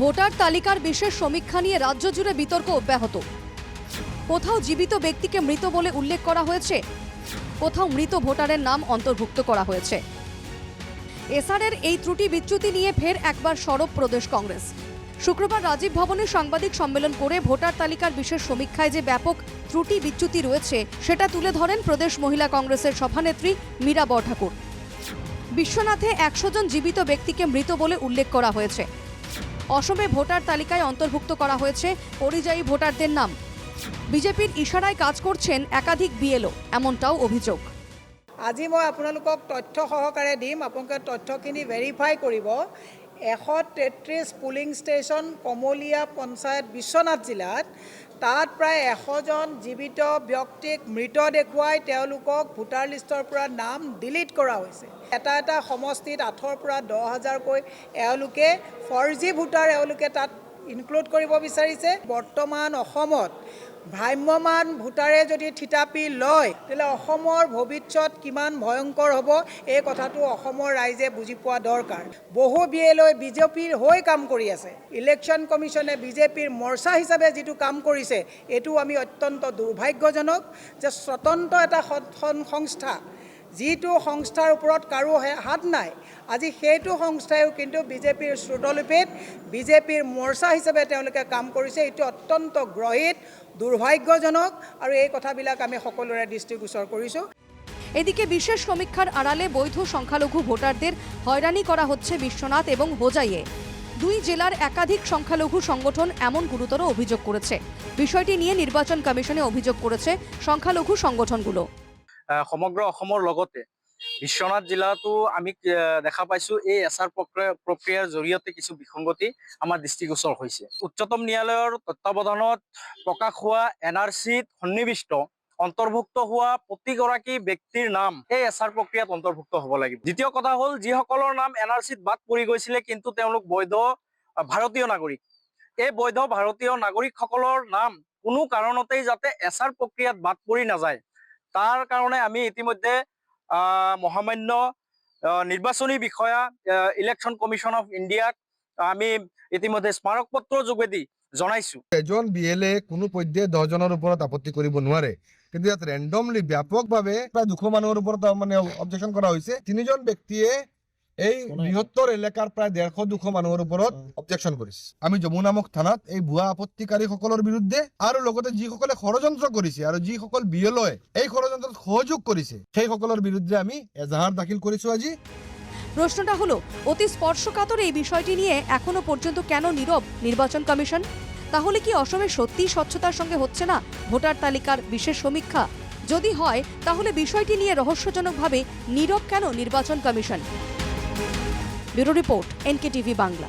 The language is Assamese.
ভোটার তালিকার বিশেষ সমীক্ষা নিয়ে রাজ্য জুড়ে বিতর্ক অব্যাহত। কোথাও জীবিত ব্যক্তিকে মৃত বলে উল্লেখ করা হয়েছে, কোথাও মৃত ভোটারের নাম অন্তর্ভুক্ত করা হয়েছে। এসআরের এই ত্রুটি বিচ্যুতি নিয়ে ফের একবার সরব প্রদেশ কংগ্রেস। শুক্রবার রাজীব ভবনে সাংবাদিক সম্মেলন করে ভোটার তালিকার বিশেষ সমীক্ষায় যে ব্যাপক ত্রুটি বিচ্যুতি রয়েছে সেটা তুলে ধরেন প্রদেশ মহিলা কংগ্রেসের সভানেত্রী মীরা বরঠাকুর। বিশ্বনাথে 100 জন জীবিত ব্যক্তিকে মৃত বলে উল্লেখ করা হয়েছে। অসমে ভোটার তালিকায় অন্তর্ভুক্ত করা হয়েছে পরিযায়ী ভোটারদের নাম। বিজেপির ইশারায় কাজ করছেন একাধিক বিএলও, এমনটাও অভিযোগ। আজি মই আপোনালোকক তথ্য সহকাৰে দিম, আপোনালোকে তথ্যখিনি ভেৰিফাই কৰিব। 133 পুলিং ষ্টেচন কমলীয়া পঞ্চায়ত বিশ্বনাথ জিলাত, তাত প্ৰায় 100 জন জীৱিত ব্যক্তিক মৃত দেখুৱাই তেওঁলোকক ভোটাৰ লিষ্টৰ পৰা নাম ডিলিট কৰা হৈছে। এটা সমষ্টিত 8ৰ পৰা 10,000কৈ এওঁলোকে ফৰ্জি ভোটাৰ এওঁলোকে তাত ইনক্লুড কৰিব বিচাৰিছে। বৰ্তমান অসমত ভ্ৰাম্যমান ভোটাৰে যদি থিতাপি লয় তেতিয়াহ'লে অসমৰ ভৱিষ্যত কিমান ভয়ংকৰ হ'ব এই কথাটো অসমৰ ৰাইজে বুজি পোৱা দৰকাৰ। বহু বিএলঅ'ই বিজেপিৰ হৈ কাম কৰি আছে। ইলেকশ্যন কমিশ্যনে বিজেপিৰ মৰ্চা হিচাপে যিটো কাম কৰিছে এইটো আমি অত্যন্ত দুৰ্ভাগ্যজনক যে স্বতন্ত্ৰ এটা সংস্থা, যিটো সংস্থাৰ ওপৰত কাৰো হাত নাই, আজি সেইটো সংস্থায়ো কিন্তু বিজেপিৰ শ্ৰুতলিপিত বিজেপিৰ মৰ্চা হিচাপে তেওঁলোকে কাম কৰিছে। এইটো অত্যন্ত গ্ৰহিত, দুৰ্ভাগ্যজনক আৰু এই কথাবিলাক আমি সকলোৰে দৃষ্টিগোচৰ কৰিছোঁ। এদিকে বিশেষ সমীক্ষার আড়ালে বৈধ সংখ্যালঘু ভোটারদের হয়রানি করা হচ্ছে বিশ্বনাথ এবং হোজাইয়ে। দুই জেলার একাধিক সংখ্যালঘু সংগঠন এমন গুরুতর অভিযোগ করেছে। বিষয়টি নিয়ে নির্বাচন কমিশনে অভিযোগ করেছে সংখ্যালঘু সংগঠনগুলো। সমগ্র অসমৰ লগতে বিশ্বনাথ জিলাতো আমি দেখা পাইছো এই এছআৰ প্ৰক্ৰিয়াৰ জৰিয়তে কিছু বিসংগতি আমাৰ দৃষ্টিগোচৰ হৈছে। উচ্চতম ন্যায়ালয়ৰ তত্ত্বাৱধানত প্ৰকাশ হোৱা এনআৰচিত সন্নিৱিষ্ট অন্তৰ্ভুক্ত হোৱা প্ৰতিগৰাকী ব্যক্তিৰ নাম এই এছআৰ প্ৰক্ৰিয়াত অন্তৰ্ভুক্ত হ'ব লাগিব। দ্বিতীয় কথা হ'ল, যিসকলৰ নাম এনআৰচিত বাদ পৰি গৈছিলে কিন্তু তেওঁলোক বৈধ ভাৰতীয় নাগৰিক, এই বৈধ ভাৰতীয় নাগৰিকসকলৰ নাম কোনো কাৰণতেই যাতে এছআৰ প্ৰক্ৰিয়াত বাদ পৰি নাযায়, তাৰ কাৰণে আমি ইতিমধ্যে মহামান্য নিৰ্বাচনী বিষয়া ইলেকশ্যন কমিশ্যন অফ ইণ্ডিয়াক আমি ইতিমধ্যে স্মাৰক পত্ৰৰ যোগেদি জনাইছো। এজন বিএলএ কোনো পধ্যে 10 জনৰ ওপৰত আপত্তি কৰিব নোৱাৰে, কিন্তু ইয়াত ৰেণ্ডমলি ব্যাপকভাৱে প্ৰায় 200 মানুহৰ ওপৰত মানে অবজেকশ্যন কৰা হৈছে। 3 জন ব্যক্তিয়ে এই বৃহত্তৰ এলেকাৰ প্ৰায় 150-200 মানুহৰ ওপৰত অবজেকশ্যন কৰিছে। আমি যমুনামুখ থানাত এই ভুৱা আপত্তিকাৰীসকলৰ বিৰুদ্ধে আৰু লগতে যিসকলে ষড়যন্ত্ৰ কৰিছে আৰু যিসকল বিএলঅ'ই এই ষড়যন্ত্ৰত সহযোগ কৰিছে সেইসকলৰ বিৰুদ্ধে আমি এজাহাৰ দাখিল কৰিছো। আজি প্রশ্নটা হলো, অতি স্পর্শকাতর এই বিষয়টি নিয়ে এখনো পর্যন্ত কেন নীরব নির্বাচন কমিশন? তাহলে কি অসমে সত্যিই স্বচ্ছতার সঙ্গে হচ্ছে না ভোটার তালিকার বিশেষ সমীক্ষা? যদি হয় তাহলে বিষয়টি নিয়ে রহস্যজনকভাবে নীরব কেন নির্বাচন commission? Bureau report, NKTV Bangla.